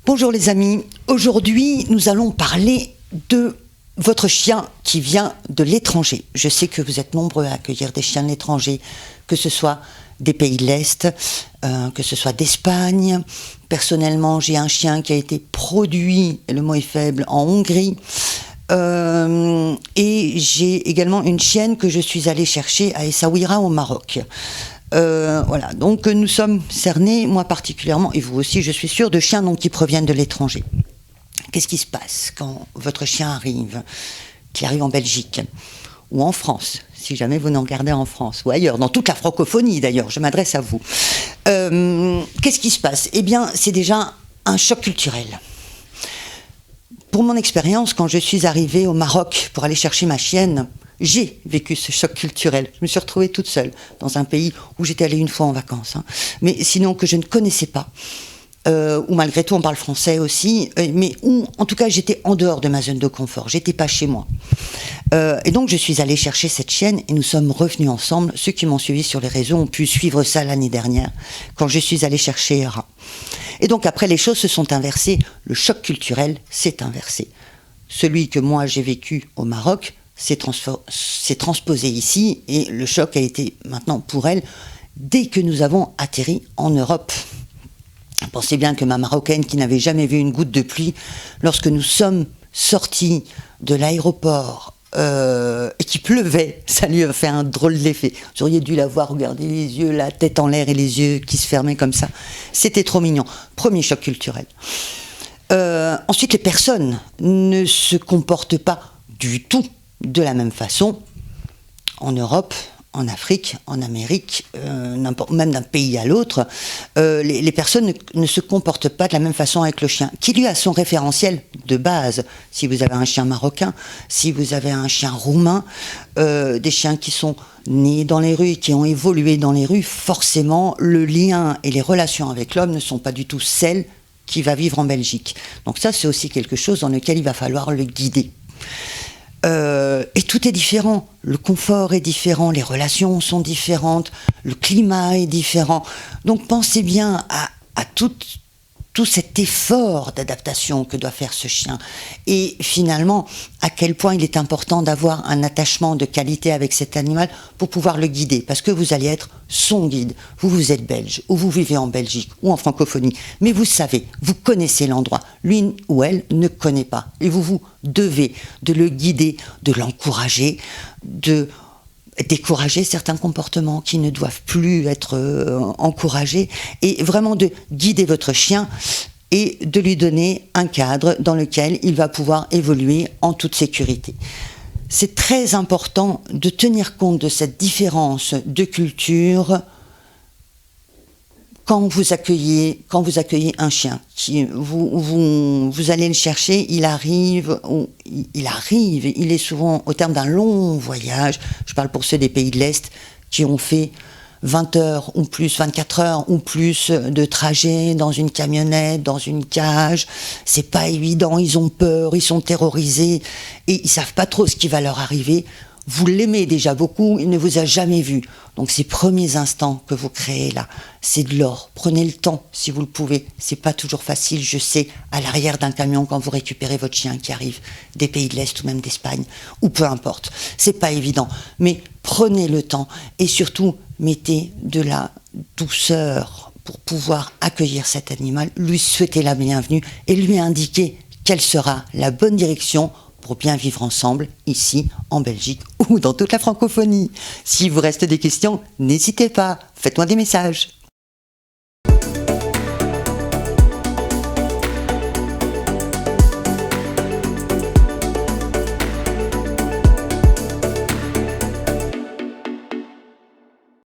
Bonjour les amis, aujourd'hui nous allons parler de votre chien qui vient de l'étranger. Je sais que vous êtes nombreux à accueillir des chiens de l'étranger, que ce soit des pays de l'Est, que ce soit d'Espagne. Personnellement, j'ai un chien qui a été produit, le mot est faible, en Hongrie. Et j'ai également une chienne que je suis allée chercher à Essaouira au Maroc. Voilà, donc nous sommes cernés, moi particulièrement, et vous aussi, je suis sûre, de chiens donc, qui proviennent de l'étranger. Qu'est-ce qui se passe quand votre chien arrive, qu'il arrive en Belgique ou en France, si jamais vous nous regardez en France, ou ailleurs, dans toute la francophonie d'ailleurs, je m'adresse à vous. Qu'est-ce qui se passe? Eh bien, c'est déjà un choc culturel. Pour mon expérience, quand je suis arrivée au Maroc pour aller chercher ma chienne, j'ai vécu ce choc culturel. Je me suis retrouvée toute seule dans un pays où j'étais allée une fois en vacances, mais sinon que je ne connaissais pas, où malgré tout on parle français aussi, mais où en tout cas j'étais en dehors de ma zone de confort, j'étais pas chez moi. Et donc je suis allée chercher cette chienne et nous sommes revenus ensemble. Ceux qui m'ont suivi sur les réseaux ont pu suivre ça l'année dernière, quand je suis allée chercher Hera. Et donc après les choses se sont inversées, le choc culturel s'est inversé. Celui que moi j'ai vécu au Maroc s'est transposé ici et le choc a été maintenant pour elle dès que nous avons atterri en Europe. Pensez bien que ma Marocaine qui n'avait jamais vu une goutte de pluie, lorsque nous sommes sortis de l'aéroport et qu'il pleuvait, ça lui a fait un drôle d'effet. Vous auriez dû la voir regarder les yeux, la tête en l'air et les yeux qui se fermaient comme ça. C'était trop mignon. Premier choc culturel. Ensuite, les personnes ne se comportent pas du tout de la même façon en Europe, en Afrique, en Amérique, même d'un pays à l'autre. Les personnes ne se comportent pas de la même façon avec le chien, qui lui a son référentiel de base. Si vous avez un chien marocain, si vous avez un chien roumain, des chiens qui sont nés dans les rues, qui ont évolué dans les rues, forcément le lien et les relations avec l'homme ne sont pas du tout celles qui va vivre en Belgique. Donc ça, c'est aussi quelque chose dans lequel il va falloir le guider. Et tout est différent, le confort est différent, les relations sont différentes, le climat est différent. Donc pensez bien à tout cet effort d'adaptation que doit faire ce chien. Et finalement, à quel point il est important d'avoir un attachement de qualité avec cet animal pour pouvoir le guider. Parce que vous allez être son guide. Vous êtes belge, ou vous vivez en Belgique, ou en francophonie. Mais vous savez, vous connaissez l'endroit. Lui ou elle ne connaît pas. Et vous devez de le guider, de l'encourager, de décourager certains comportements qui ne doivent plus être encouragés, et vraiment de guider votre chien et de lui donner un cadre dans lequel il va pouvoir évoluer en toute sécurité. C'est très important de tenir compte de cette différence de culture quand vous accueillez un chien. Vous allez le chercher, il arrive, il est souvent au terme d'un long voyage. Je parle pour ceux des pays de l'Est qui ont fait 20 heures ou plus, 24 heures ou plus de trajet dans une camionnette, dans une cage. C'est pas évident, ils ont peur, ils sont terrorisés et ils savent pas trop ce qui va leur arriver. Vous l'aimez déjà beaucoup, il ne vous a jamais vu. Donc ces premiers instants que vous créez là, c'est de l'or. Prenez le temps si vous le pouvez. C'est pas toujours facile, je sais, à l'arrière d'un camion quand vous récupérez votre chien qui arrive des pays de l'Est ou même d'Espagne, ou peu importe. C'est pas évident. Mais prenez le temps et surtout mettez de la douceur pour pouvoir accueillir cet animal, lui souhaiter la bienvenue et lui indiquer quelle sera la bonne direction pour bien vivre ensemble, ici, en Belgique ou dans toute la francophonie. S'il vous reste des questions, n'hésitez pas, faites-moi des messages.